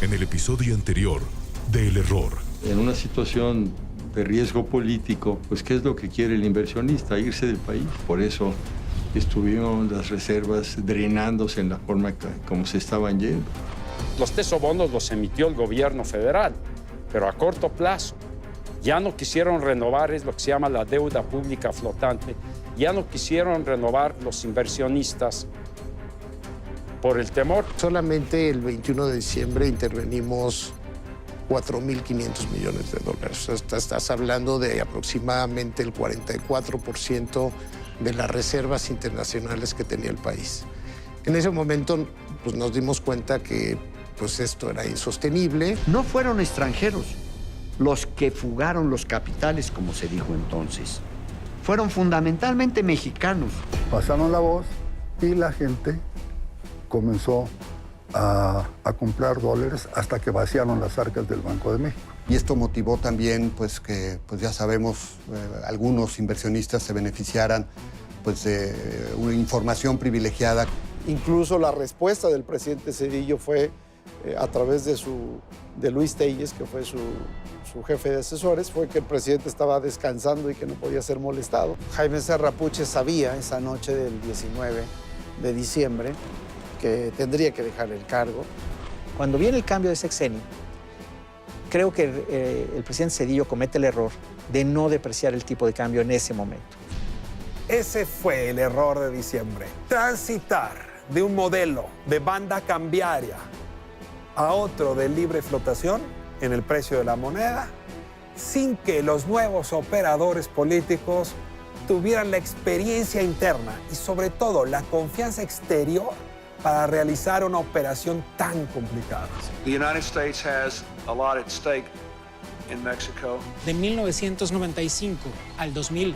en el episodio anterior de El Error. En una situación de riesgo político, pues ¿qué es lo que quiere el inversionista? Irse del país. Por eso estuvieron las reservas drenándose en la forma como se estaban yendo. Los tesobonos los emitió el gobierno federal, pero a corto plazo. Ya no quisieron renovar, es lo que se llama la deuda pública flotante. Ya no quisieron renovar los inversionistas por el temor. Solamente el 21 de diciembre intervenimos 4.500 millones de dólares. Estás hablando de aproximadamente el 44% de las reservas internacionales que tenía el país. En ese momento pues, nos dimos cuenta que pues, esto era insostenible. No fueron extranjeros los que fugaron los capitales, como se dijo entonces. Fueron fundamentalmente mexicanos. Pasaron la voz y la gente comenzó a comprar dólares hasta que vaciaron las arcas del Banco de México. Y esto motivó también pues, que, pues, ya sabemos, algunos inversionistas se beneficiaran pues, de una información privilegiada. Incluso la respuesta del presidente Zedillo fue a través de Luis Telles, que fue su jefe de asesores, fue que el presidente estaba descansando y que no podía ser molestado. Jaime Serrapuche sabía esa noche del 19 de diciembre que tendría que dejar el cargo. Cuando viene el cambio de sexenio, creo que el presidente Zedillo comete el error de no depreciar el tipo de cambio en ese momento. Ese fue el error de diciembre. Transitar de un modelo de banda cambiaria a otro de libre flotación en el precio de la moneda, sin que los nuevos operadores políticos tuvieran la experiencia interna y sobre todo la confianza exterior para realizar una operación tan complicada. The United States has a lot at stake in Mexico. De 1995 al 2000,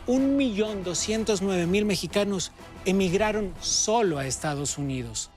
1.209.000 mexicanos emigraron solo a Estados Unidos.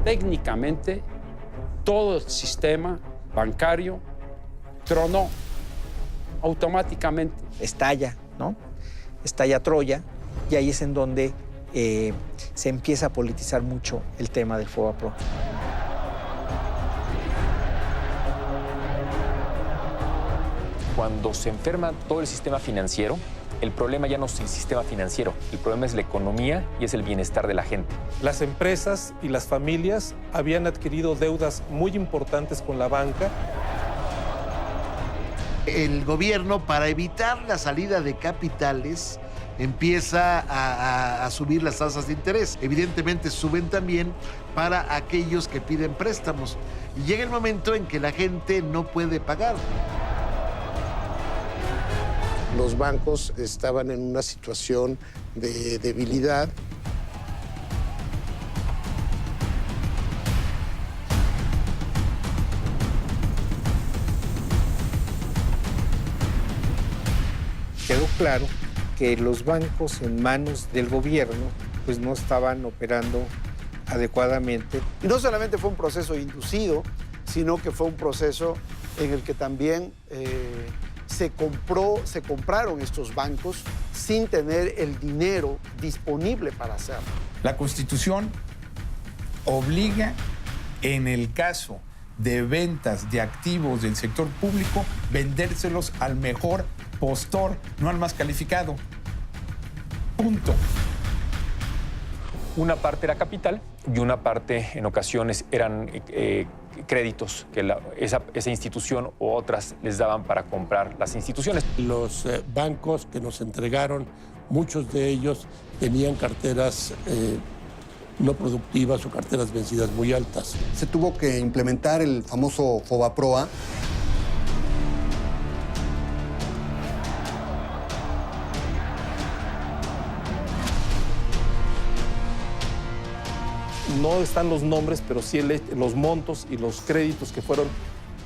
Técnicamente, todo el sistema bancario tronó automáticamente. Estalla, ¿no? Estalla Troya, y ahí es en donde se empieza a politizar mucho el tema del FOBAPROA. Cuando se enferma todo el sistema financiero, El problema ya no es el sistema financiero, el problema es la economía y es el bienestar de la gente. Las empresas y las familias habían adquirido deudas muy importantes con la banca. El gobierno, para evitar la salida de capitales, empieza a subir las tasas de interés. Evidentemente suben también para aquellos que piden préstamos. Y llega el momento en que la gente no puede pagar. Los bancos estaban en una situación de debilidad. Quedó claro que los bancos en manos del gobierno pues no estaban operando adecuadamente. Y no solamente fue un proceso inducido, sino que fue un proceso en el que también se compraron estos bancos sin tener el dinero disponible para hacerlo. La Constitución obliga, en el caso de ventas de activos del sector público, vendérselos al mejor postor, no al más calificado. Punto. Una parte era capital y una parte, en ocasiones, eran créditos que esa institución u otras les daban para comprar las instituciones. Los bancos que nos entregaron, muchos de ellos tenían carteras no productivas o carteras vencidas muy altas. Se tuvo que implementar el famoso FOBAPROA. No están los nombres, pero sí los montos y los créditos que fueron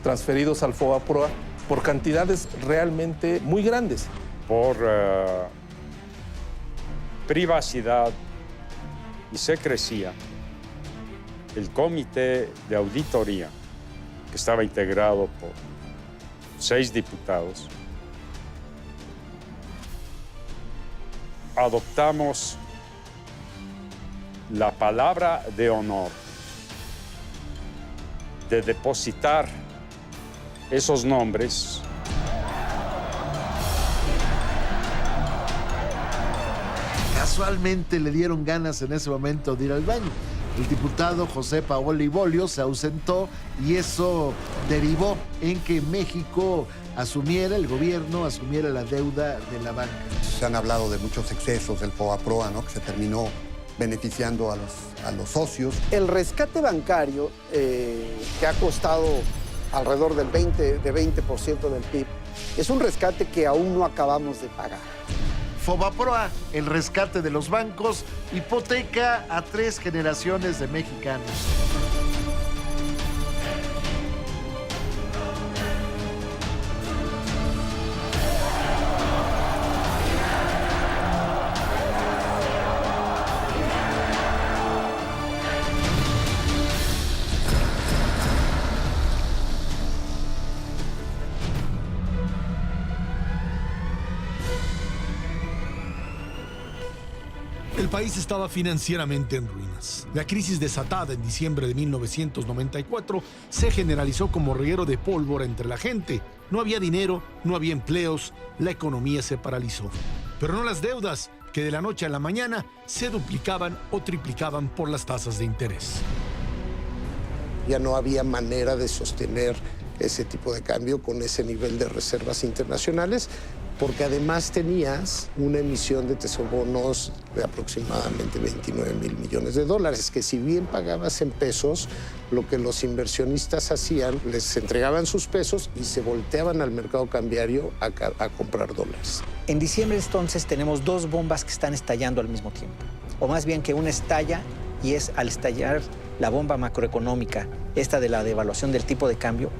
transferidos al FOBAPROA por cantidades realmente muy grandes. Por privacidad y secrecía, el comité de auditoría, que estaba integrado por 6 diputados, adoptamos la palabra de honor de depositar esos nombres Casualmente le dieron ganas en ese momento de ir al baño. El diputado José Paoli Bolio se ausentó y eso derivó en que México el gobierno asumiera la deuda de la banca. Se han hablado de muchos excesos del FOBAPROA, ¿no? Que se terminó beneficiando a los socios. El rescate bancario, que ha costado alrededor del 20% del PIB, es un rescate que aún no acabamos de pagar. FOBAPROA, el rescate de los bancos, hipoteca a 3 generaciones de mexicanos. El país estaba financieramente en ruinas. La crisis desatada en diciembre de 1994 se generalizó como reguero de pólvora entre la gente. No había dinero, no había empleos, la economía se paralizó. Pero no las deudas, que de la noche a la mañana se duplicaban o triplicaban por las tasas de interés. Ya no había manera de sostener ese tipo de cambio con ese nivel de reservas internacionales, porque además tenías una emisión de tesobonos de aproximadamente 29,000 millones de dólares, que si bien pagabas en pesos, lo que los inversionistas hacían, les entregaban sus pesos y se volteaban al mercado cambiario a comprar dólares. En diciembre entonces tenemos 2 bombas que están estallando al mismo tiempo, o más bien que una estalla y es al estallar la bomba macroeconómica, esta de la devaluación del tipo de cambio,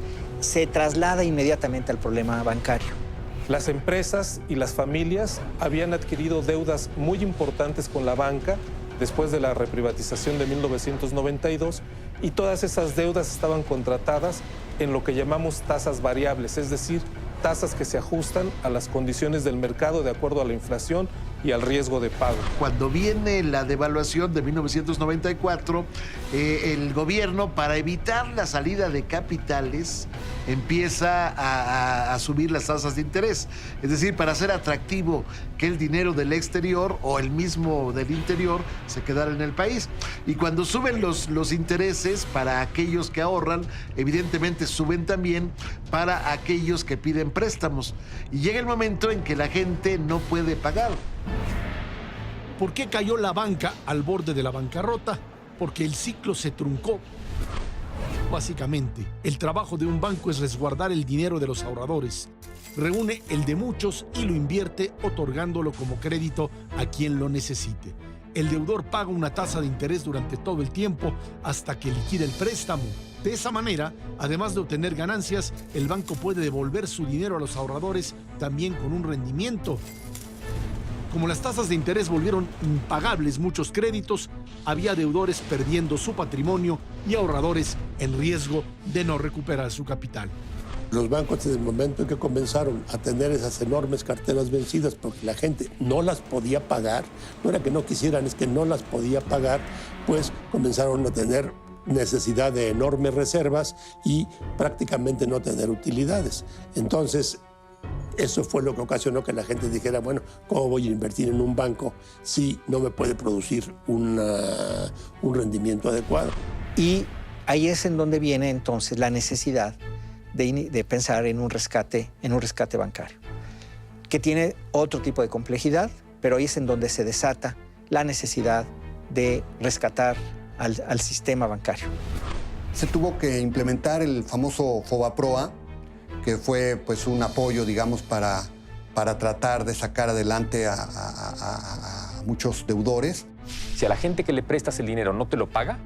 se traslada inmediatamente al problema bancario. Las empresas y las familias habían adquirido deudas muy importantes con la banca después de la reprivatización de 1992 y todas esas deudas estaban contratadas en lo que llamamos tasas variables, es decir, tasas que se ajustan a las condiciones del mercado de acuerdo a la inflación y al riesgo de pago. Cuando viene la devaluación de 1994, el gobierno, para evitar la salida de capitales, empieza a subir las tasas de interés. Es decir, para hacer atractivo que el dinero del exterior o el mismo del interior se quedara en el país. Y cuando suben los intereses para aquellos que ahorran, evidentemente suben también para aquellos que piden préstamos. Y llega el momento en que la gente no puede pagar. ¿Por qué cayó la banca al borde de la bancarrota? Porque el ciclo se truncó. Básicamente, el trabajo de un banco es resguardar el dinero de los ahorradores. Reúne el de muchos y lo invierte otorgándolo como crédito a quien lo necesite. El deudor paga una tasa de interés durante todo el tiempo hasta que liquida el préstamo. De esa manera, además de obtener ganancias, el banco puede devolver su dinero a los ahorradores también con un rendimiento. Como las tasas de interés volvieron impagables muchos créditos, había deudores perdiendo su patrimonio y ahorradores en riesgo de no recuperar su capital. Los bancos, desde el momento en que comenzaron a tener esas enormes carteras vencidas porque la gente no las podía pagar, no era que no quisieran, es que no las podía pagar, pues comenzaron a tener necesidad de enormes reservas y prácticamente no tener utilidades. Entonces, eso fue lo que ocasionó que la gente dijera, bueno, ¿cómo voy a invertir en un banco si no me puede producir un rendimiento adecuado? Y ahí es en donde viene entonces la necesidad de pensar en un rescate bancario, que tiene otro tipo de complejidad, pero ahí es en donde se desata la necesidad de rescatar al sistema bancario. Se tuvo que implementar el famoso FOBAPROA, que fue pues un apoyo, digamos, para tratar de sacar adelante a muchos deudores. Si a la gente que le prestas el dinero no te lo paga,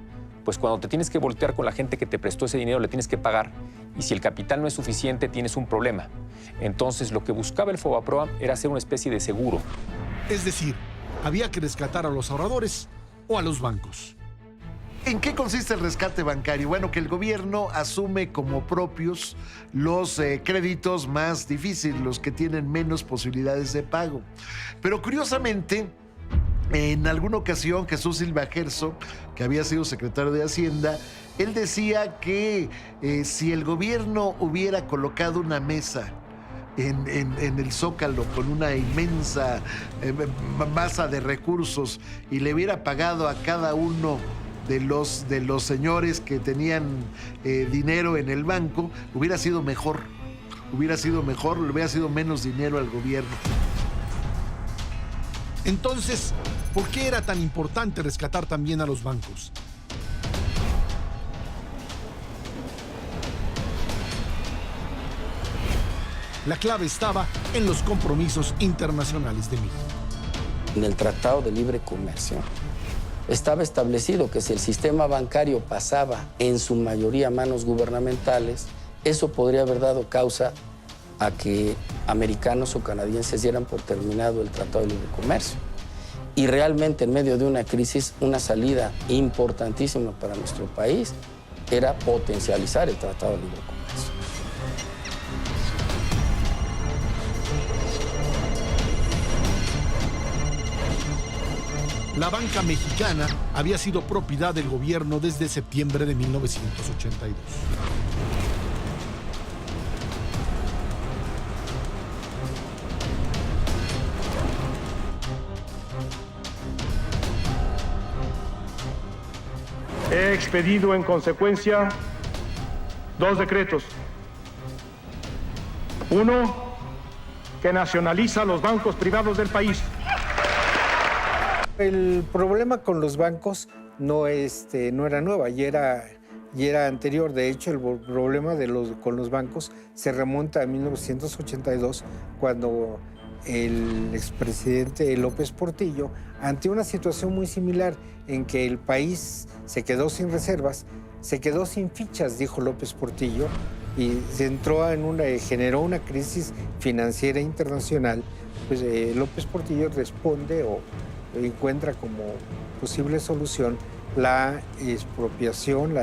pues cuando te tienes que voltear con la gente que te prestó ese dinero, le tienes que pagar. Y si el capital no es suficiente, tienes un problema. Entonces, lo que buscaba el FOBAPROA era hacer una especie de seguro. Es decir, había que rescatar a los ahorradores o a los bancos. ¿En qué consiste el rescate bancario? Bueno, que el gobierno asume como propios los créditos más difíciles, los que tienen menos posibilidades de pago. Pero curiosamente, en alguna ocasión, Jesús Silva Gerso, que había sido secretario de Hacienda, él decía que si el gobierno hubiera colocado una mesa en el Zócalo con una inmensa masa de recursos y le hubiera pagado a cada uno de los señores que tenían dinero en el banco, hubiera sido mejor. Hubiera sido mejor, le hubiera sido menos dinero al gobierno. Entonces, ¿por qué era tan importante rescatar también a los bancos? La clave estaba en los compromisos internacionales de México. En el Tratado de Libre Comercio estaba establecido que si el sistema bancario pasaba en su mayoría a manos gubernamentales, eso podría haber dado causa a que americanos o canadienses dieran por terminado el Tratado de Libre Comercio. Y realmente en medio de una crisis, una salida importantísima para nuestro país era potencializar el Tratado de Libre Comercio. La banca mexicana había sido propiedad del gobierno desde septiembre de 1982. He expedido en consecuencia 2 decretos. Uno, que nacionaliza los bancos privados del país. El problema con los bancos no era nueva, ya era anterior. De hecho, el problema con los bancos se remonta a 1982, cuando el expresidente López Portillo, ante una situación muy similar en que el país se quedó sin reservas, se quedó sin fichas, dijo López Portillo, y se generó una crisis financiera internacional, pues López Portillo responde o encuentra como posible solución la expropiación,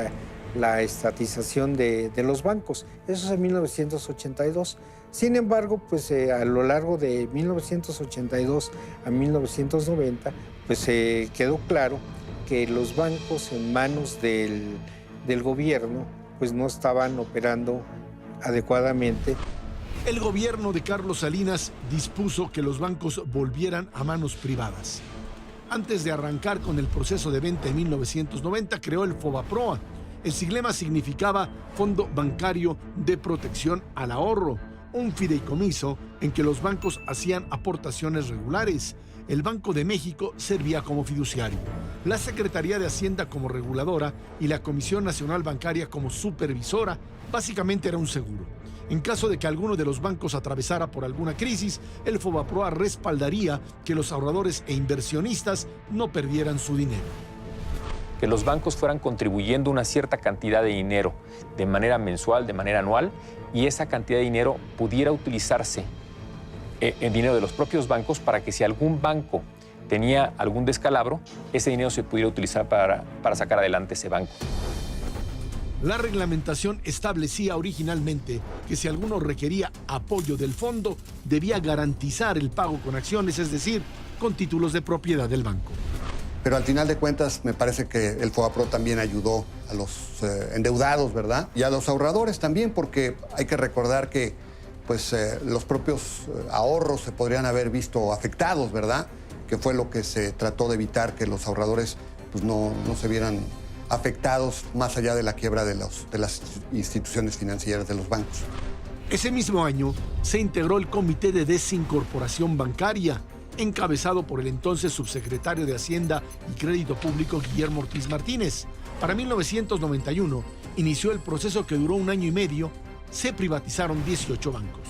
la estatización de los bancos. Eso es en 1982. Sin embargo, pues a lo largo de 1982 a 1990, pues quedó claro que los bancos en manos del gobierno pues no estaban operando adecuadamente. El gobierno de Carlos Salinas dispuso que los bancos volvieran a manos privadas. Antes de arrancar con el proceso de venta en 1990, creó el FOBAPROA. El siglema significaba Fondo Bancario de Protección al Ahorro, un fideicomiso en que los bancos hacían aportaciones regulares. El Banco de México servía como fiduciario, la Secretaría de Hacienda como reguladora y la Comisión Nacional Bancaria como supervisora. Básicamente era un seguro. En caso de que alguno de los bancos atravesara por alguna crisis, el FOBAPROA respaldaría que los ahorradores e inversionistas no perdieran su dinero. Que los bancos fueran contribuyendo una cierta cantidad de dinero de manera mensual, de manera anual, y esa cantidad de dinero pudiera utilizarse en dinero de los propios bancos para que si algún banco tenía algún descalabro, ese dinero se pudiera utilizar para sacar adelante ese banco. La reglamentación establecía originalmente que si alguno requería apoyo del fondo, debía garantizar el pago con acciones, es decir, con títulos de propiedad del banco. Pero al final de cuentas me parece que el FOBAPRO también ayudó a los endeudados, ¿verdad? Y a los ahorradores también, porque hay que recordar que pues, los propios ahorros se podrían haber visto afectados, ¿verdad? Que fue lo que se trató de evitar, que los ahorradores pues, no se vieran afectados más allá de la quiebra de las instituciones financieras, de los bancos. Ese mismo año se integró el Comité de Desincorporación Bancaria, encabezado por el entonces subsecretario de Hacienda y Crédito Público Guillermo Ortiz Martínez. Para 1991 inició el proceso que duró 1 año y medio. Se privatizaron 18 bancos.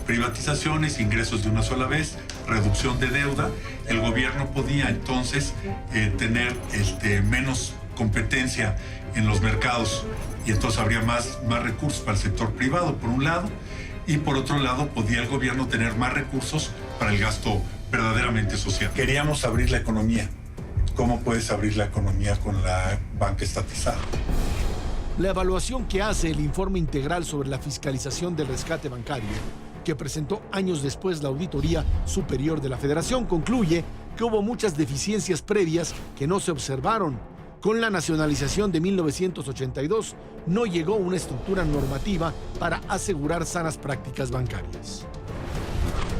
Privatizaciones, ingresos de una sola vez, reducción de deuda. El gobierno podía entonces tener menos competencia en los mercados y entonces habría más recursos para el sector privado, por un lado, y por otro lado podía el gobierno tener más recursos para el gasto verdaderamente social. Queríamos abrir la economía. ¿Cómo puedes abrir la economía con la banca estatizada? La evaluación que hace el informe integral sobre la fiscalización del rescate bancario, que presentó años después la Auditoría Superior de la Federación, concluye que hubo muchas deficiencias previas que no se observaron. Con la nacionalización de 1982, no llegó una estructura normativa para asegurar sanas prácticas bancarias.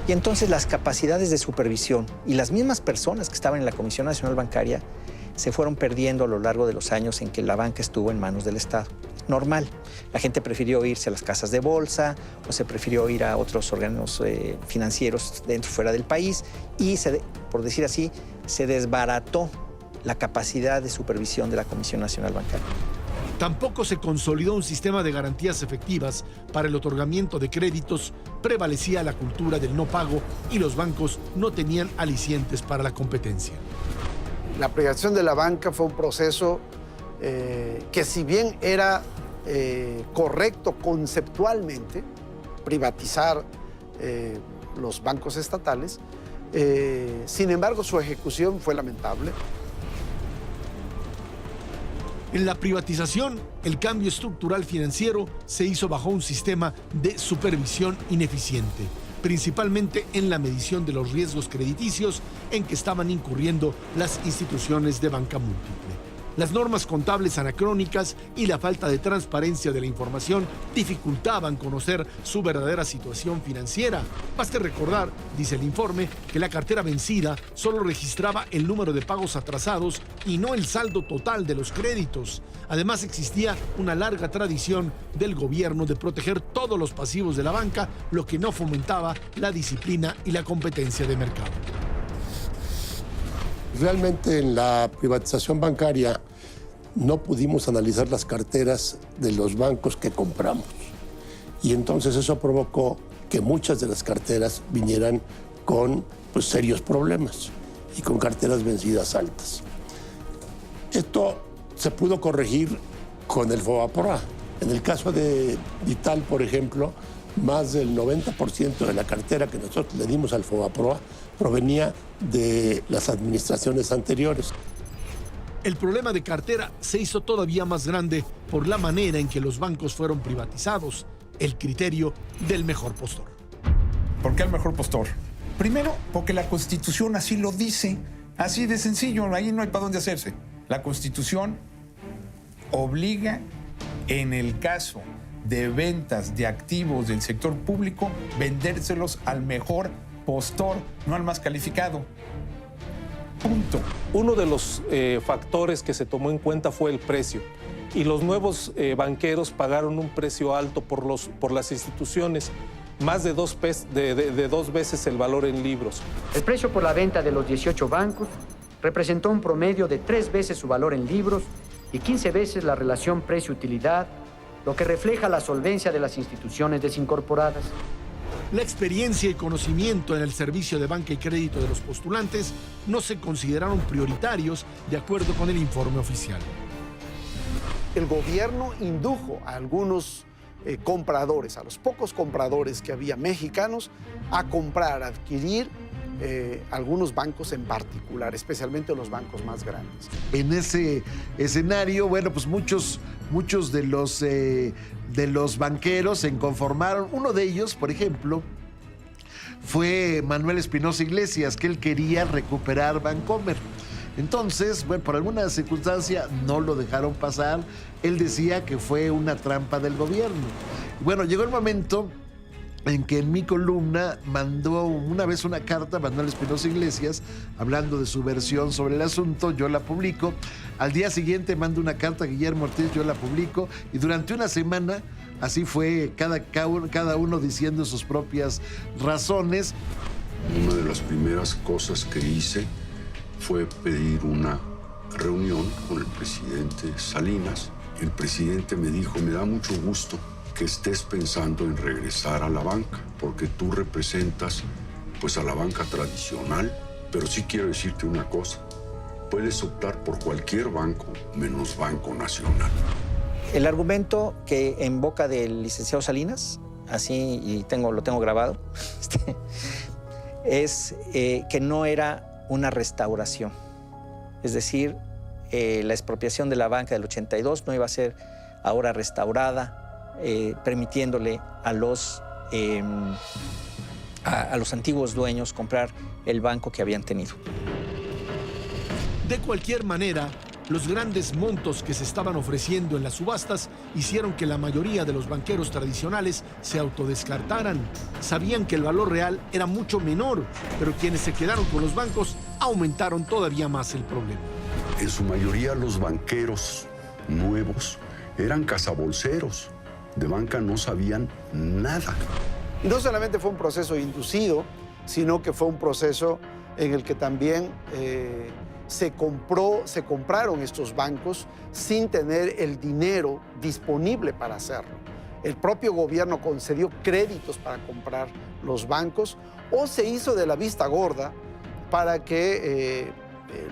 Y entonces las capacidades de supervisión y las mismas personas que estaban en la Comisión Nacional Bancaria se fueron perdiendo a lo largo de los años en que la banca estuvo en manos del Estado. Normal. La gente prefirió irse a las casas de bolsa o se prefirió ir a otros órganos financieros dentro y fuera del país y, por decir así, se desbarató la capacidad de supervisión de la Comisión Nacional Bancaria. Tampoco se consolidó un sistema de garantías efectivas para el otorgamiento de créditos, prevalecía la cultura del no pago y los bancos no tenían alicientes para la competencia. La privatización de la banca fue un proceso que si bien era correcto conceptualmente, privatizar los bancos estatales, sin embargo su ejecución fue lamentable. En la privatización, el cambio estructural financiero se hizo bajo un sistema de supervisión ineficiente, principalmente en la medición de los riesgos crediticios en que estaban incurriendo las instituciones de banca múltiple. Las normas contables anacrónicas y la falta de transparencia de la información dificultaban conocer su verdadera situación financiera. Basta recordar, dice el informe, que la cartera vencida solo registraba el número de pagos atrasados y no el saldo total de los créditos. Además, existía una larga tradición del gobierno de proteger todos los pasivos de la banca, lo que no fomentaba la disciplina y la competencia de mercado. Realmente en la privatización bancaria no pudimos analizar las carteras de los bancos que compramos. Y entonces eso provocó que muchas de las carteras vinieran con serios problemas y con carteras vencidas altas. Esto se pudo corregir con el FOBAPROA. En el caso de Vital, por ejemplo, más del 90% de la cartera que nosotros le dimos al FOBAPROA provenía de las administraciones anteriores. El problema de cartera se hizo todavía más grande por la manera en que los bancos fueron privatizados, el criterio del mejor postor. ¿Por qué el mejor postor? Primero, porque la Constitución así lo dice, así de sencillo, ahí no hay para dónde hacerse. La Constitución obliga, en el caso de ventas de activos del sector público, vendérselos al mejor postor, no al más calificado. Punto. Uno de los factores que se tomó en cuenta fue el precio. Y los nuevos banqueros pagaron un precio alto por las instituciones, más de dos veces el valor en libros. El precio por la venta de los 18 bancos representó un promedio de 3 veces su valor en libros y 15 veces la relación precio-utilidad, lo que refleja la solvencia de las instituciones desincorporadas. La experiencia y conocimiento en el servicio de banca y crédito de los postulantes no se consideraron prioritarios de acuerdo con el informe oficial. El gobierno indujo a algunos compradores, a los pocos compradores que había mexicanos, a comprar, a adquirir algunos bancos en particular, especialmente los bancos más grandes. En ese escenario, bueno, pues muchos de los banqueros se inconformaron. Uno de ellos, por ejemplo, fue Manuel Espinosa Iglesias, que él quería recuperar Bancomer. Entonces, bueno, por alguna circunstancia no lo dejaron pasar. Él decía que fue una trampa del gobierno. Bueno, llegó el momento en que en mi columna mandó una vez una carta a Manuel Espinosa Iglesias hablando de su versión sobre el asunto. Yo la publico. Al día siguiente mando una carta a Guillermo Ortiz, yo la publico. Y durante una semana, así fue, cada uno diciendo sus propias razones. Una de las primeras cosas que hice fue pedir una reunión con el presidente Salinas. El presidente me dijo, me da mucho gusto que estés pensando en regresar a la banca, porque tú representas pues a la banca tradicional, pero sí quiero decirte una cosa, puedes optar por cualquier banco menos Banco Nacional. El argumento que en boca del licenciado Salinas, así y lo tengo grabado, es que no era una restauración. Es decir, la expropiación de la banca del 82 no iba a ser ahora restaurada, permitiéndole a los antiguos dueños comprar el banco que habían tenido. De cualquier manera, los grandes montos que se estaban ofreciendo en las subastas hicieron que la mayoría de los banqueros tradicionales se autodescartaran. Sabían que el valor real era mucho menor, pero quienes se quedaron con los bancos aumentaron todavía más el problema. En su mayoría los banqueros nuevos eran cazabolseros. De banca no sabían nada. Y no solamente fue un proceso inducido, sino que fue un proceso en el que también se compraron estos bancos sin tener el dinero disponible para hacerlo. El propio gobierno concedió créditos para comprar los bancos o se hizo de la vista gorda para que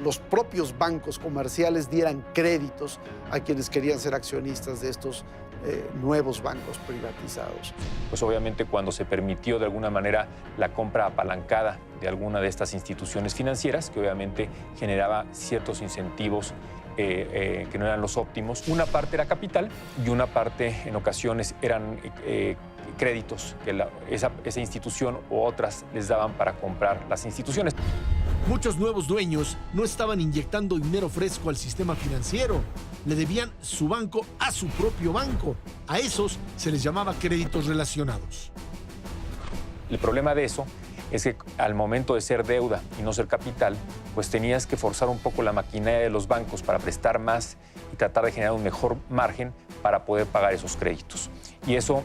los propios bancos comerciales dieran créditos a quienes querían ser accionistas de estos nuevos bancos privatizados. Pues obviamente cuando se permitió de alguna manera la compra apalancada de alguna de estas instituciones financieras, que obviamente generaba ciertos incentivos que no eran los óptimos, una parte era capital y una parte en ocasiones eran créditos que esa institución u otras les daban para comprar las instituciones. Muchos nuevos dueños no estaban inyectando dinero fresco al sistema financiero. Le debían su banco a su propio banco. A esos se les llamaba créditos relacionados. El problema de eso es que al momento de ser deuda y no ser capital, pues tenías que forzar un poco la maquinaria de los bancos para prestar más y tratar de generar un mejor margen para poder pagar esos créditos. Y eso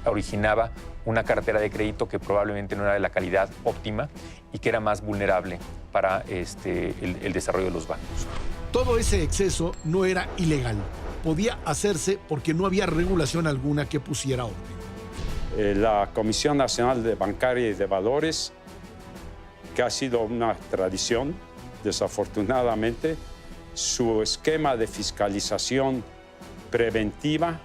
originaba una cartera de crédito que probablemente no era de la calidad óptima y que era más vulnerable para el desarrollo de los bancos. Todo ese exceso no era ilegal. Podía hacerse porque no había regulación alguna que pusiera orden. La Comisión Nacional de Bancaria y de Valores, que ha sido una tradición, desafortunadamente, su esquema de fiscalización preventiva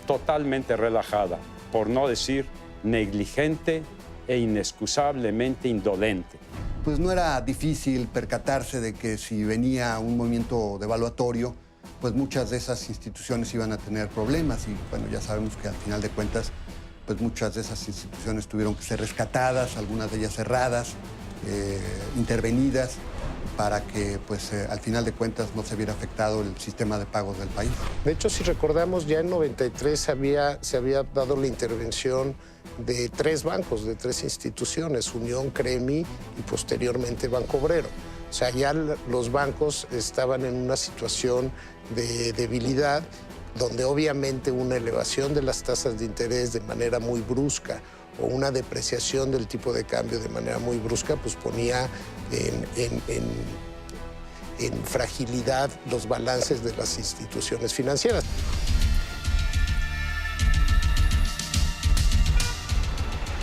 totalmente relajada, por no decir negligente e inexcusablemente indolente. Pues no era difícil percatarse de que si venía un movimiento devaluatorio, pues muchas de esas instituciones iban a tener problemas y bueno, ya sabemos que al final de cuentas, pues muchas de esas instituciones tuvieron que ser rescatadas, algunas de ellas cerradas, intervenidas, para que pues, al final de cuentas no se viera afectado el sistema de pagos del país. De hecho, si recordamos, ya en 93 se había dado la intervención de 3 bancos, de 3 instituciones, Unión, Cremi y posteriormente Banco Obrero. O sea, ya los bancos estaban en una situación de debilidad, donde obviamente una elevación de las tasas de interés de manera muy brusca o una depreciación del tipo de cambio de manera muy brusca, pues ponía en fragilidad los balances de las instituciones financieras.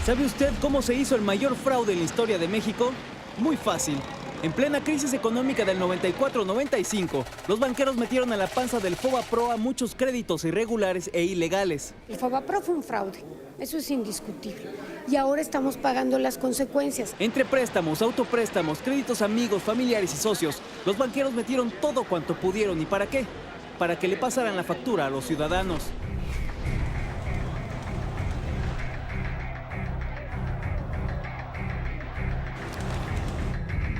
¿Sabe usted cómo se hizo el mayor fraude en la historia de México? Muy fácil. En plena crisis económica del 94-95, los banqueros metieron a la panza del FOBAPROA muchos créditos irregulares e ilegales. El FOBAPROA fue un fraude, eso es indiscutible. Y ahora estamos pagando las consecuencias. Entre préstamos, autopréstamos, créditos amigos, familiares y socios, los banqueros metieron todo cuanto pudieron. ¿Y para qué? Para que le pasaran la factura a los ciudadanos.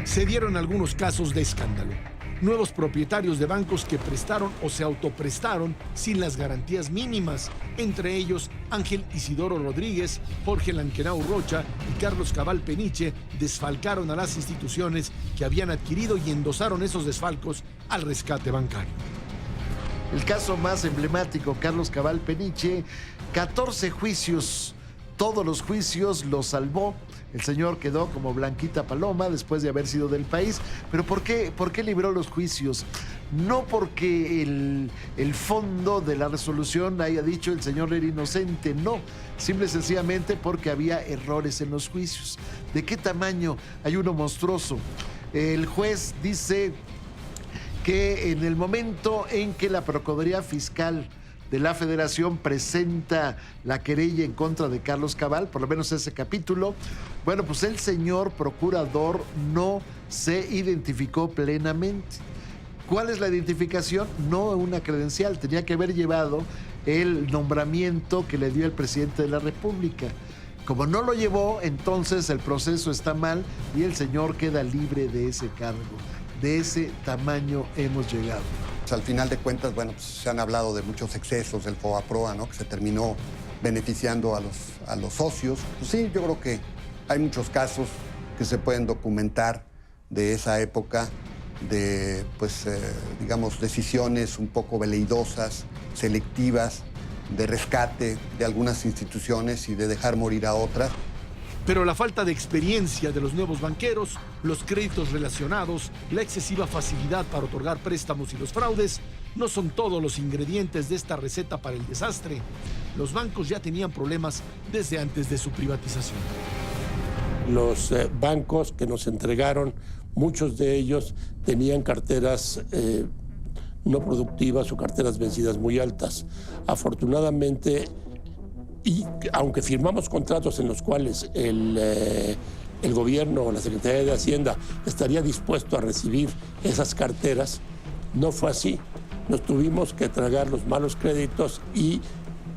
Se dieron algunos casos de escándalo. Nuevos propietarios de bancos que prestaron o se autoprestaron sin las garantías mínimas, entre ellos Ángel Isidoro Rodríguez, Jorge Lankenau Rocha y Carlos Cabal Peniche, desfalcaron a las instituciones que habían adquirido y endosaron esos desfalcos al rescate bancario. El caso más emblemático, Carlos Cabal Peniche, 14 juicios. Todos los juicios los salvó. El señor quedó como Blanquita Paloma después de haber sido del país. ¿Pero por qué libró los juicios? No porque el fondo de la resolución haya dicho el señor era inocente, no. Simple y sencillamente porque había errores en los juicios. ¿De qué tamaño? Hay uno monstruoso. El juez dice que en el momento en que la Procuraduría Fiscal de la Federación presenta la querella en contra de Carlos Cabal, por lo menos ese capítulo, bueno, pues el señor procurador no se identificó plenamente. ¿Cuál es la identificación? No una credencial, tenía que haber llevado el nombramiento que le dio el presidente de la República. Como no lo llevó, entonces el proceso está mal y el señor queda libre de ese cargo. De ese tamaño hemos llegado. Pues al final de cuentas, bueno, pues se han hablado de muchos excesos del FOBAPROA, ¿no? Que se terminó beneficiando a los socios. Pues sí, yo creo que hay muchos casos que se pueden documentar de esa época, de, pues, digamos, decisiones un poco veleidosas, selectivas, de rescate de algunas instituciones y de dejar morir a otras. Pero la falta de experiencia de los nuevos banqueros, los créditos relacionados, la excesiva facilidad para otorgar préstamos y los fraudes no son todos los ingredientes de esta receta para el desastre. Los bancos ya tenían problemas desde antes de su privatización. Los bancos que nos entregaron, muchos de ellos tenían carteras no productivas o carteras vencidas muy altas. Afortunadamente, y aunque firmamos contratos en los cuales el gobierno o la Secretaría de Hacienda estaría dispuesto a recibir esas carteras, no fue así. Nos tuvimos que tragar los malos créditos y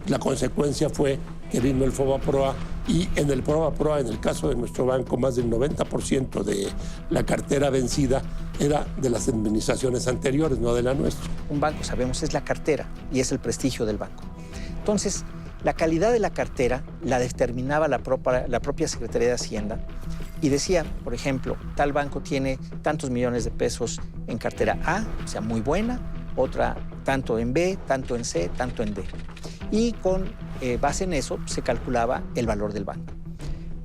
la consecuencia fue que vino el FOBAPROA y en el FOBAPROA, en el caso de nuestro banco, más del 90% de la cartera vencida era de las administraciones anteriores, no de la nuestra. Un banco, sabemos, es la cartera y es el prestigio del banco. Entonces, la calidad de la cartera la determinaba la propia Secretaría de Hacienda y decía, por ejemplo, tal banco tiene tantos millones de pesos en cartera A, o sea, muy buena, otra tanto en B, tanto en C, tanto en D. Y con base en eso se calculaba el valor del banco.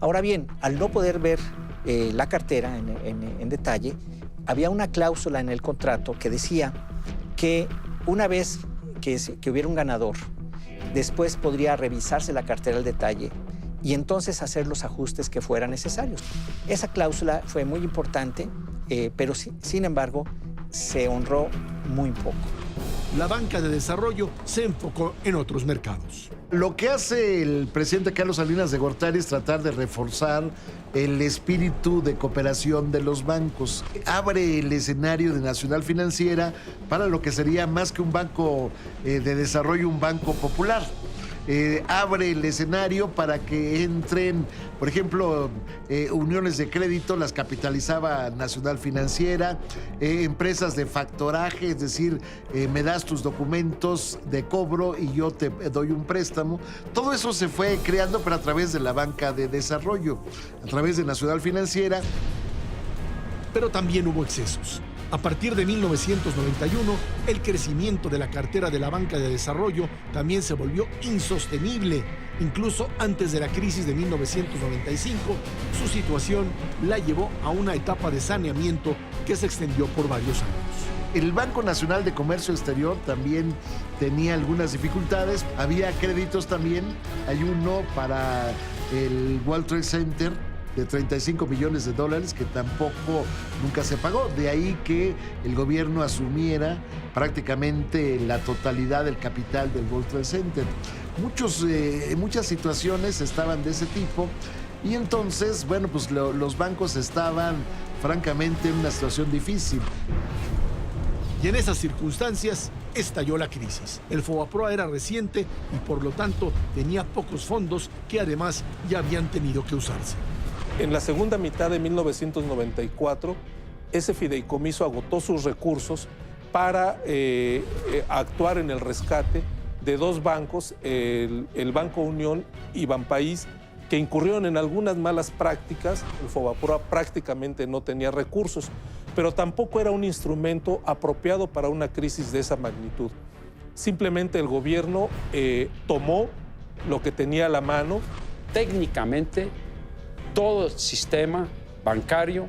Ahora bien, al no poder ver la cartera en detalle, había una cláusula en el contrato que decía que una vez que hubiera un ganador, después podría revisarse la cartera al detalle y entonces hacer los ajustes que fueran necesarios. Esa cláusula fue muy importante, pero sin embargo se honró muy poco. La banca de desarrollo se enfocó en otros mercados. Lo que hace el presidente Carlos Salinas de Gortari es tratar de reforzar el espíritu de cooperación de los bancos. Abre el escenario de Nacional Financiera para lo que sería más que un banco de desarrollo, un banco popular. abre el escenario para que entren, por ejemplo, uniones de crédito, las capitalizaba Nacional Financiera, empresas de factoraje, es decir, me das tus documentos de cobro y yo te doy un préstamo. Todo eso se fue creando, pero a través de la banca de desarrollo, a través de Nacional Financiera. Pero también hubo excesos. A partir de 1991, el crecimiento de la cartera de la banca de desarrollo también se volvió insostenible. Incluso antes de la crisis de 1995, su situación la llevó a una etapa de saneamiento que se extendió por varios años. El Banco Nacional de Comercio Exterior también tenía algunas dificultades. Había créditos también. Hay uno para el World Trade Center de $35 millones que tampoco nunca se pagó. De ahí que el gobierno asumiera prácticamente la totalidad del capital del World Trade Center. Muchas situaciones estaban de ese tipo y entonces, bueno, pues los bancos estaban francamente en una situación difícil. Y en esas circunstancias estalló la crisis. El FOBAPROA era reciente y por lo tanto tenía pocos fondos que además ya habían tenido que usarse. En la segunda mitad de 1994, ese fideicomiso agotó sus recursos para actuar en el rescate de dos bancos, el Banco Unión y Banpaís, que incurrieron en algunas malas prácticas. El FOBAPROA prácticamente no tenía recursos, pero tampoco era un instrumento apropiado para una crisis de esa magnitud. Simplemente el gobierno tomó lo que tenía a la mano. Técnicamente, todo el sistema bancario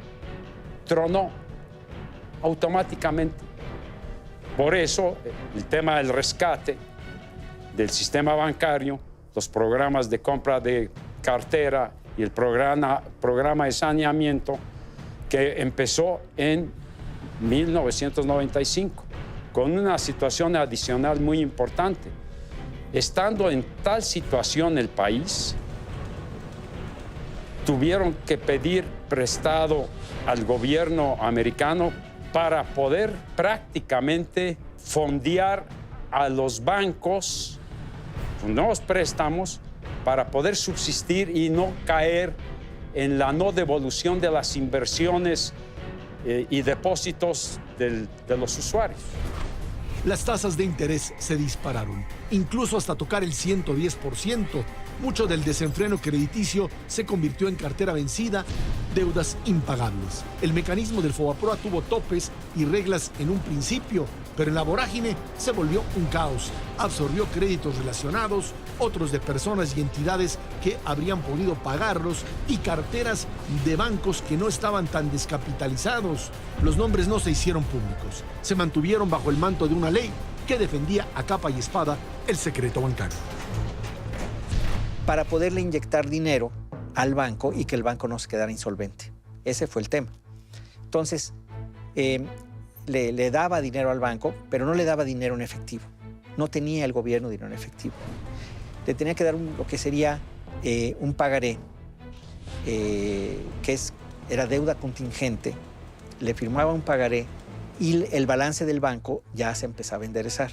tronó automáticamente. Por eso, el tema del rescate del sistema bancario, los programas de compra de cartera y el programa de saneamiento que empezó en 1995, con una situación adicional muy importante. Estando en tal situación el país, tuvieron que pedir prestado al gobierno americano para poder prácticamente fondear a los bancos nuevos préstamos para poder subsistir y no caer en la no devolución de las inversiones y depósitos de los usuarios. Las tasas de interés se dispararon, incluso hasta tocar el 110%. Mucho del desenfreno crediticio se convirtió en cartera vencida, deudas impagables. El mecanismo del FOBAPROA tuvo topes y reglas en un principio, pero en la vorágine se volvió un caos. Absorbió créditos relacionados, otros de personas y entidades que habrían podido pagarlos y carteras de bancos que no estaban tan descapitalizados. Los nombres no se hicieron públicos, se mantuvieron bajo el manto de una ley que defendía a capa y espada el secreto bancario. Para poderle inyectar dinero al banco y que el banco no se quedara insolvente. Ese fue el tema. Entonces, le daba dinero al banco, pero no le daba dinero en efectivo. No tenía el gobierno dinero en efectivo. Le tenía que dar lo que sería un pagaré, era deuda contingente. Le firmaba un pagaré y el balance del banco ya se empezaba a enderezar.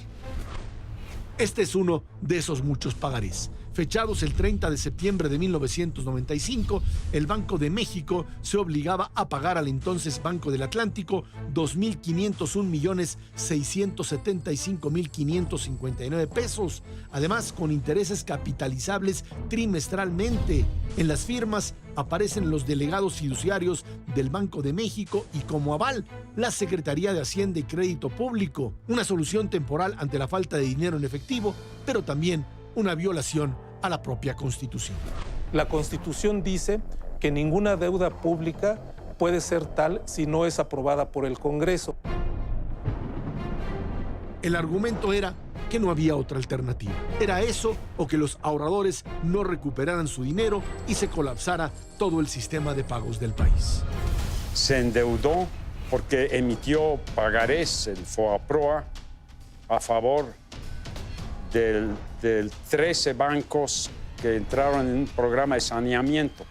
Este es uno de esos muchos pagarés. Fechados el 30 de septiembre de 1995, el Banco de México se obligaba a pagar al entonces Banco del Atlántico 2.501.675.559 pesos, además con intereses capitalizables trimestralmente. En las firmas aparecen los delegados fiduciarios del Banco de México y como aval, la Secretaría de Hacienda y Crédito Público. Una solución temporal ante la falta de dinero en efectivo, pero también una violación a la propia Constitución. La Constitución dice que ninguna deuda pública puede ser tal si no es aprobada por el Congreso. El argumento era que no había otra alternativa. Era eso o que los ahorradores no recuperaran su dinero y se colapsara todo el sistema de pagos del país. Se endeudó porque emitió pagarés, el FOBAPROA, a favor del 13 bancos que entraron en un programa de saneamiento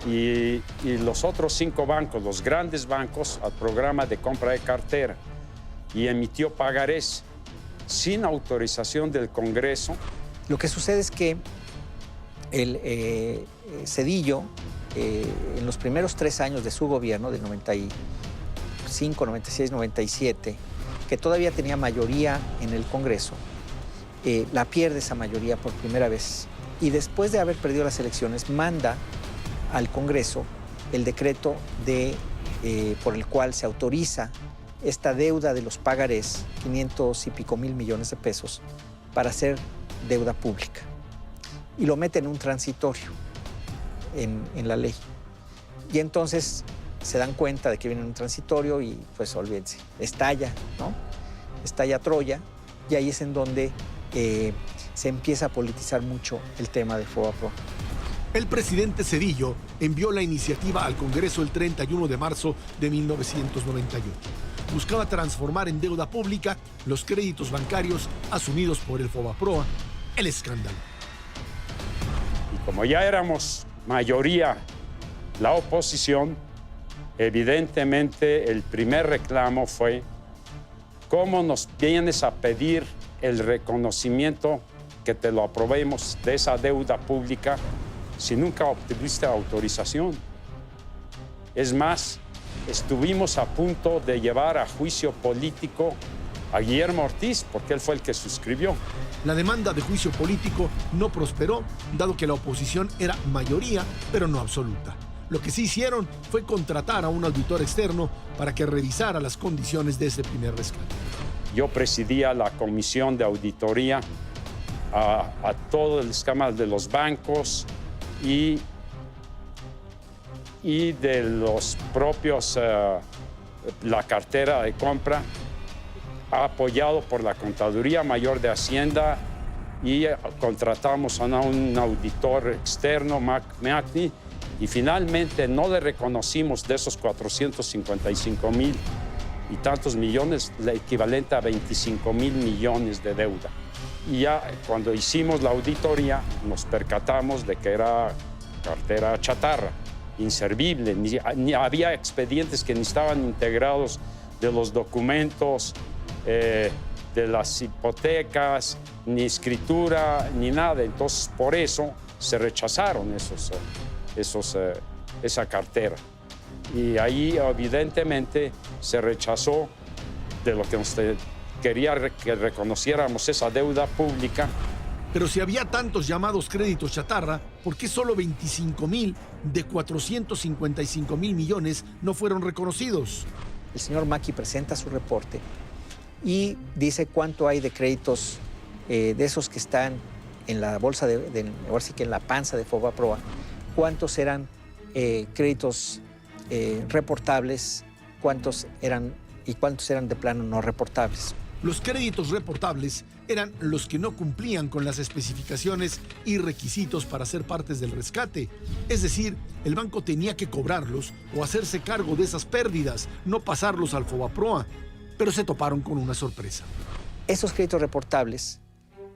y los otros 5 bancos, los grandes bancos, al programa de compra de cartera y emitió pagarés sin autorización del Congreso Lo que sucede es que el Zedillo, en los primeros 3 años de su gobierno, del 95, 96, 97, que todavía tenía mayoría en el Congreso, la pierde esa mayoría por primera vez. Y después de haber perdido las elecciones, manda al Congreso el decreto por el cual se autoriza esta deuda de los pagarés, 500 y pico mil millones de pesos, para hacer deuda pública. Y lo mete en un transitorio en la ley. Y entonces se dan cuenta de que viene un transitorio y pues olvídense, estalla, ¿no? Estalla Troya, y ahí es en donde se empieza a politizar mucho el tema de FOBAPROA. El presidente Zedillo envió la iniciativa al Congreso el 31 de marzo de 1998. Buscaba transformar en deuda pública los créditos bancarios asumidos por el FOBAPROA, el escándalo. Y como ya éramos mayoría la oposición, evidentemente el primer reclamo fue: ¿cómo nos vienes a pedir el reconocimiento que te lo aprobemos de esa deuda pública si nunca obtuviste autorización? Es más, estuvimos a punto de llevar a juicio político a Guillermo Ortiz, porque él fue el que suscribió. La demanda de juicio político no prosperó, dado que la oposición era mayoría, pero no absoluta. Lo que sí hicieron fue contratar a un auditor externo para que revisara las condiciones de ese primer rescate. Yo presidía la comisión de auditoría a todo el esquema de los bancos y de los propios, la cartera de compra, apoyado por la Contaduría Mayor de Hacienda, y contratamos a un auditor externo, McNamee, y finalmente no le reconocimos de esos 455,000 y tantos millones, el equivalente a 25,000 millones de deuda. Y ya cuando hicimos la auditoría nos percatamos de que era cartera chatarra, inservible, ni había expedientes que ni estaban integrados de los documentos, de las hipotecas, ni escritura, ni nada. Entonces, por eso se rechazaron esa cartera. Y ahí, evidentemente, se rechazó de lo que nos quería que reconociéramos esa deuda pública. Pero si había tantos llamados créditos chatarra, ¿por qué solo 25,000 de 455,000 millones no fueron reconocidos? El señor Maki presenta su reporte y dice cuánto hay de créditos de esos que están en la bolsa ahora sí que en la panza de FOBAPROA, cuántos eran créditos reportables, cuántos eran de plano no reportables. Los créditos reportables eran los que no cumplían con las especificaciones y requisitos para ser partes del rescate. Es decir, el banco tenía que cobrarlos o hacerse cargo de esas pérdidas, no pasarlos al FOBAPROA. Pero se toparon con una sorpresa. Esos créditos reportables,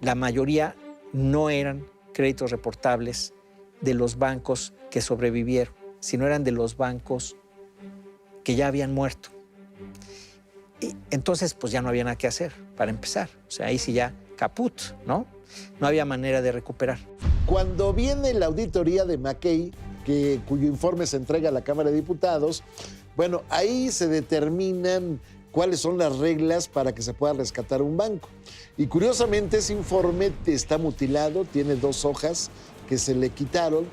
la mayoría no eran créditos reportables de los bancos que sobrevivieron, sino eran de los bancos que ya habían muerto. Y entonces, pues ya no había nada que hacer, para empezar. O sea, ahí sí ya caput, ¿no? No había manera de recuperar. Cuando viene la auditoría de McKay, cuyo informe se entrega a la Cámara de Diputados, bueno, ahí se determinan cuáles son las reglas para que se pueda rescatar un banco. Y curiosamente ese informe está mutilado, tiene 2 hojas que se le quitaron.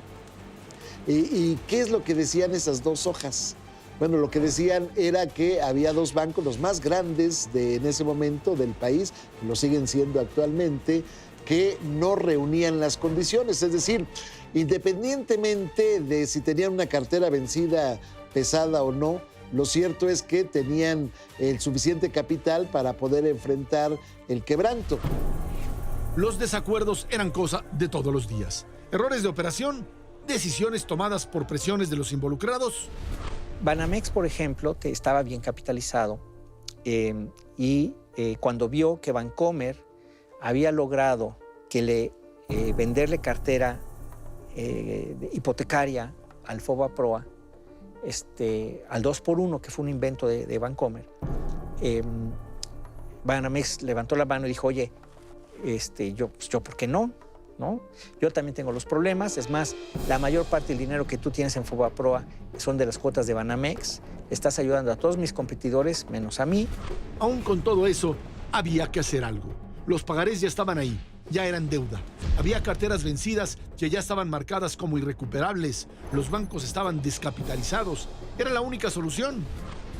¿Y qué es lo que decían esas 2 hojas? Bueno, lo que decían era que había 2 bancos, los más grandes en ese momento del país, lo siguen siendo actualmente, que no reunían las condiciones. Es decir, independientemente de si tenían una cartera vencida pesada o no, lo cierto es que tenían el suficiente capital para poder enfrentar el quebranto. Los desacuerdos eran cosa de todos los días. Errores de operación, decisiones tomadas por presiones de los involucrados. Banamex, por ejemplo, estaba bien capitalizado y cuando vio que Bancomer había logrado venderle cartera hipotecaria al FOBAPROA, al 2x1, que fue un invento de Bancomer, Banamex levantó la mano y dijo, oye, yo ¿por qué no? ¿no? Yo también tengo los problemas. Es más, la mayor parte del dinero que tú tienes en Fobaproa son de las cuotas de Banamex. Estás ayudando a todos mis competidores, menos a mí. Aún con todo eso, había que hacer algo. Los pagarés ya estaban ahí, ya eran deuda. Había carteras vencidas que ya estaban marcadas como irrecuperables. Los bancos estaban descapitalizados. Era la única solución.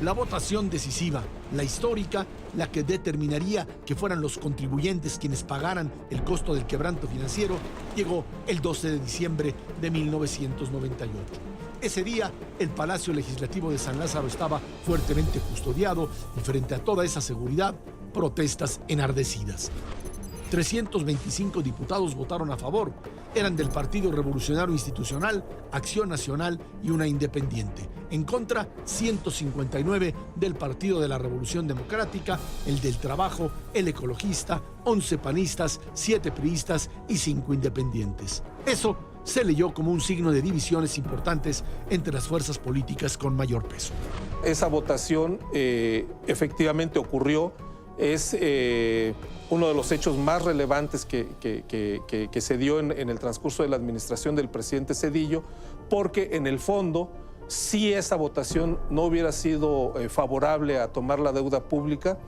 La votación decisiva, la histórica, la que determinaría que fueran los contribuyentes quienes pagaran el costo del quebranto financiero, llegó el 12 de diciembre de 1998. Ese día, el Palacio Legislativo de San Lázaro estaba fuertemente custodiado y frente a toda esa seguridad, protestas enardecidas. 325 diputados votaron a favor. Eran del Partido Revolucionario Institucional, Acción Nacional y una independiente. En contra, 159 del Partido de la Revolución Democrática, el del Trabajo, el Ecologista, 11 panistas, 7 priistas y 5 independientes. Eso se leyó como un signo de divisiones importantes entre las fuerzas políticas con mayor peso. Esa votación efectivamente ocurrió. Es uno de los hechos más relevantes que se dio en el transcurso de la administración del presidente Zedillo, porque en el fondo, si esa votación no hubiera sido favorable a tomar la deuda pública,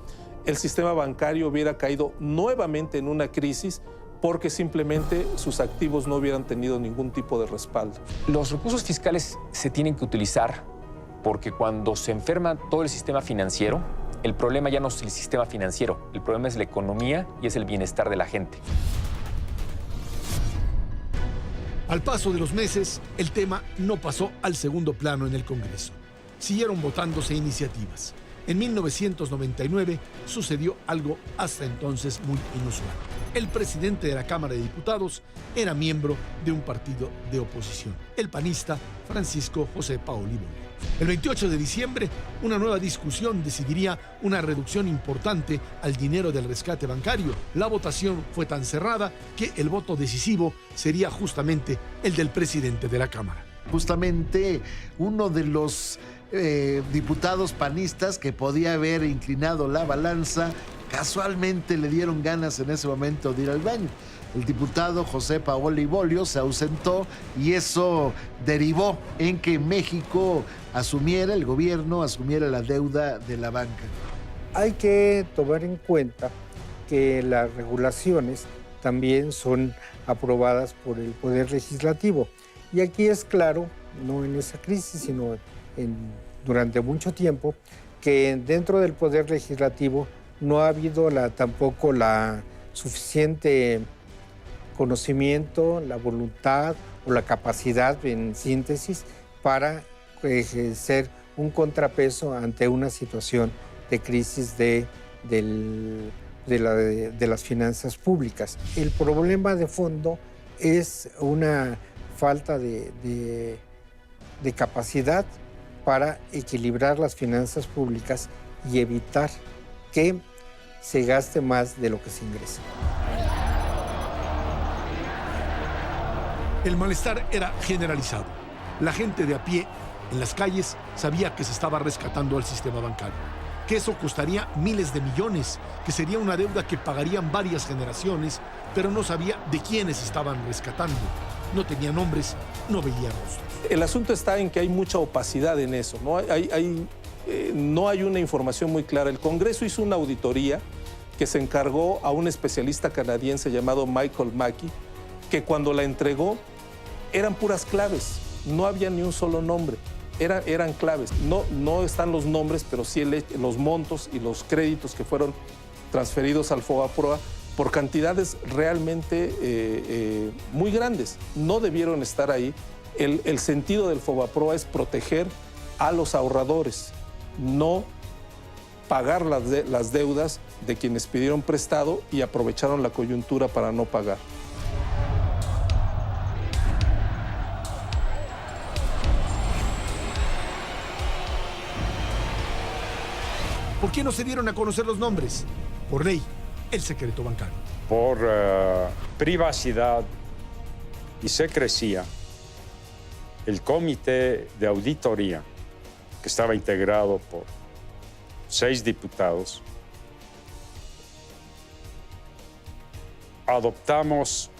el sistema bancario hubiera caído nuevamente en una crisis porque simplemente sus activos no hubieran tenido ningún tipo de respaldo. Los recursos fiscales se tienen que utilizar porque cuando se enferma todo el sistema financiero, el problema ya no es el sistema financiero, el problema es la economía y es el bienestar de la gente. Al paso de los meses, el tema no pasó al segundo plano en el Congreso. Siguieron votándose iniciativas. En 1999 sucedió algo hasta entonces muy inusual. El presidente de la Cámara de Diputados era miembro de un partido de oposición, el panista Francisco José Paoli Bolio. El 28 de diciembre, una nueva discusión decidiría una reducción importante al dinero del rescate bancario. La votación fue tan cerrada que el voto decisivo sería justamente el del presidente de la Cámara. Justamente uno de los diputados panistas que podía haber inclinado la balanza, casualmente le dieron ganas en ese momento de ir al baño. El diputado José Paoli Bolio se ausentó y eso derivó en que México asumiera, el gobierno asumiera la deuda de la banca. Hay que tomar en cuenta que las regulaciones también son aprobadas por el Poder Legislativo. Y aquí es claro, no en esa crisis, sino durante mucho tiempo, que dentro del Poder Legislativo no ha habido tampoco la suficiente conocimiento, la voluntad o la capacidad, en síntesis, para ejercer un contrapeso ante una situación de crisis de las finanzas públicas. El problema de fondo es una falta de capacidad para equilibrar las finanzas públicas y evitar que se gaste más de lo que se ingresa. El malestar era generalizado. La gente de a pie en las calles sabía que se estaba rescatando al sistema bancario, que eso costaría miles de millones, que sería una deuda que pagarían varias generaciones, pero no sabía de quiénes estaban rescatando. No tenía nombres, no veía rostros. El asunto está en que hay mucha opacidad en eso, ¿no? No hay una información muy clara. El Congreso hizo una auditoría que se encargó a un especialista canadiense llamado Michael Mackey, que cuando la entregó eran puras claves, no había ni un solo nombre, eran claves. No están los nombres, pero sí los montos y los créditos que fueron transferidos al Fobaproa por cantidades realmente muy grandes. No debieron estar ahí. El sentido del Fobaproa es proteger a los ahorradores, no pagar las deudas de quienes pidieron prestado y aprovecharon la coyuntura para no pagar. ¿Por qué no se dieron a conocer los nombres? Por ley, el secreto bancario. Por privacidad y secrecía, el comité de auditoría, que estaba integrado por 6 diputados, adoptamos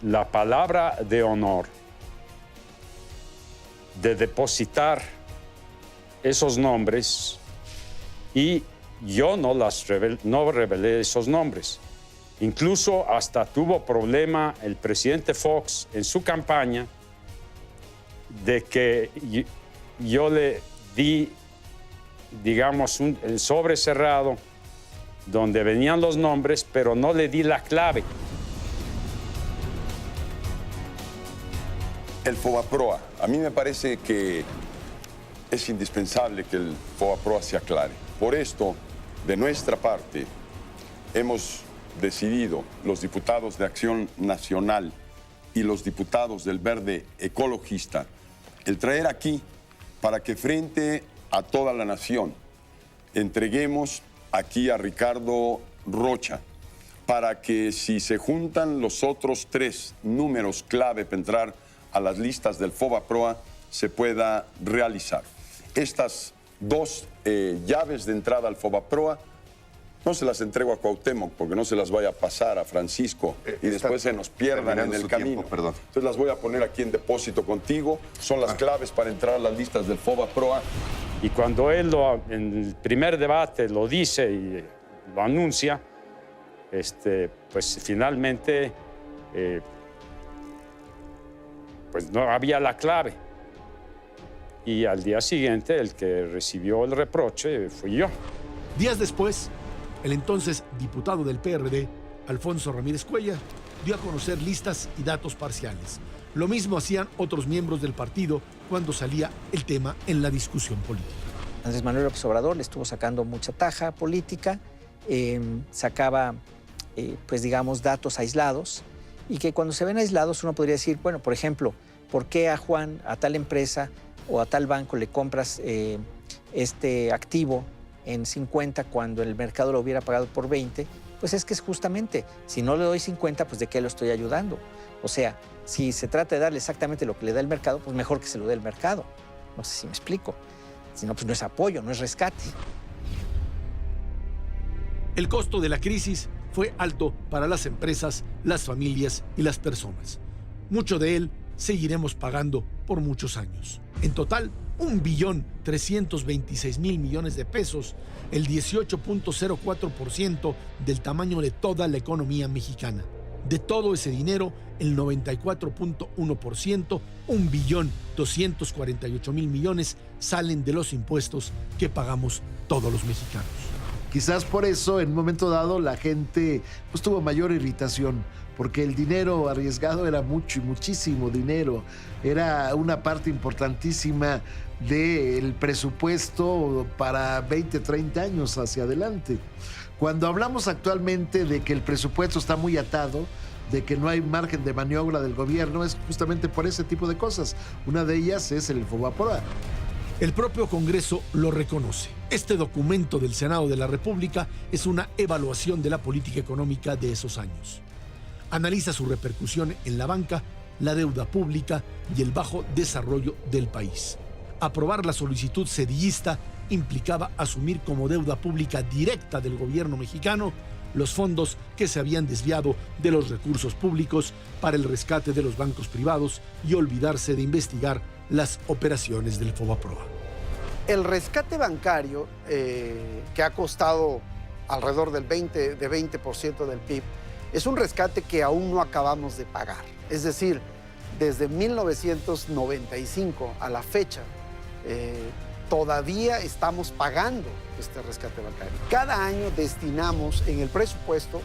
la palabra de honor de depositar esos nombres y yo no revelé esos nombres. Incluso hasta tuvo problema el presidente Fox en su campaña de que yo le di, digamos, el sobre cerrado donde venían los nombres, pero no le di la clave. El FOBAPROA. A mí me parece que es indispensable que el FOBAPROA se aclare. Por esto, de nuestra parte, hemos decidido, los diputados de Acción Nacional y los diputados del Verde Ecologista, el traer aquí para que frente a toda la nación entreguemos aquí a Ricardo Rocha para que si se juntan los otros 3 números clave para entrar a las listas del FOBAPROA se pueda realizar. Estas 2 llaves de entrada al FOBAPROA no se las entrego a Cuauhtémoc porque no se las vaya a pasar a Francisco y después se nos pierdan en el camino. Perdón. Entonces las voy a poner aquí en depósito contigo. Son las claves para entrar a las listas del FOBAPROA. Y cuando él en el primer debate lo dice y lo anuncia, pues finalmente pues no había la clave. Y al día siguiente el que recibió el reproche fui yo. Días después, el entonces diputado del PRD, Alfonso Ramírez Cuellar, dio a conocer listas y datos parciales. Lo mismo hacían otros miembros del partido cuando salía el tema en la discusión política. Andrés Manuel López Obrador le estuvo sacando mucha taja política, sacaba, pues digamos, datos aislados, y que cuando se ven aislados uno podría decir, bueno, por ejemplo, ¿por qué a Juan, a tal empresa o a tal banco le compras este activo en 50 cuando el mercado lo hubiera pagado por 20? Pues es que es justamente, si no le doy 50, pues ¿de qué lo estoy ayudando? O sea, si se trata de darle exactamente lo que le da el mercado, pues mejor que se lo dé el mercado. No sé si me explico. Si no, pues no es apoyo, no es rescate. El costo de la crisis fue alto para las empresas, las familias y las personas. Mucho de él seguiremos pagando por muchos años. En total, 1.326.000 millones de pesos, el 18.04% del tamaño de toda la economía mexicana. De todo ese dinero, el 94.1%, 1.248.000 millones, salen de los impuestos que pagamos todos los mexicanos. Quizás por eso, en un momento dado, la gente pues, tuvo mayor irritación, porque el dinero arriesgado era muchísimo dinero. Era una parte importantísima del presupuesto para 20, 30 años hacia adelante. Cuando hablamos actualmente de que el presupuesto está muy atado, de que no hay margen de maniobra del gobierno, es justamente por ese tipo de cosas. Una de ellas es el FOBAPROA. El propio Congreso lo reconoce. Este documento del Senado de la República es una evaluación de la política económica de esos años. Analiza su repercusión en la banca, la deuda pública y el bajo desarrollo del país. Aprobar la solicitud sedillista implicaba asumir como deuda pública directa del gobierno mexicano los fondos que se habían desviado de los recursos públicos para el rescate de los bancos privados y olvidarse de investigar las operaciones del FOBAPROA. El rescate bancario, que ha costado alrededor del 20% del PIB, es un rescate que aún no acabamos de pagar. Es decir, desde 1995 a la fecha, todavía estamos pagando este rescate bancario. Cada año destinamos en el presupuesto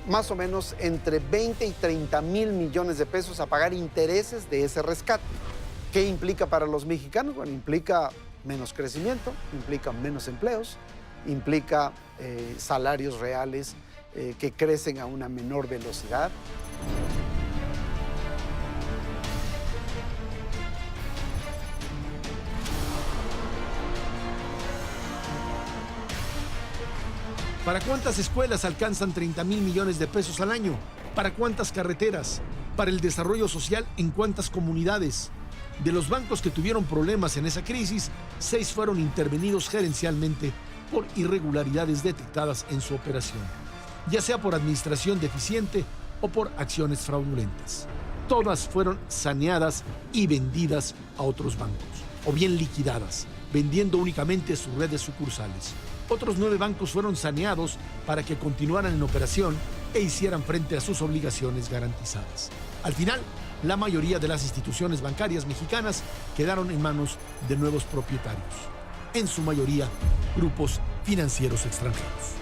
más o menos entre 20 y 30 mil millones de pesos a pagar intereses de ese rescate. ¿Qué implica para los mexicanos? Bueno, implica menos crecimiento, implica menos empleos, implica salarios reales que crecen a una menor velocidad. ¿Para cuántas escuelas alcanzan 30 mil millones de pesos al año? ¿Para cuántas carreteras? ¿Para el desarrollo social en cuántas comunidades? De los bancos que tuvieron problemas en esa crisis, 6 fueron intervenidos gerencialmente por irregularidades detectadas en su operación, ya sea por administración deficiente o por acciones fraudulentas. Todas fueron saneadas y vendidas a otros bancos, o bien liquidadas, vendiendo únicamente sus redes sucursales. Otros 9 bancos fueron saneados para que continuaran en operación e hicieran frente a sus obligaciones garantizadas. Al final, la mayoría de las instituciones bancarias mexicanas quedaron en manos de nuevos propietarios, en su mayoría grupos financieros extranjeros.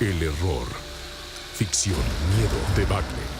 El error. Ficción, miedo, debacle.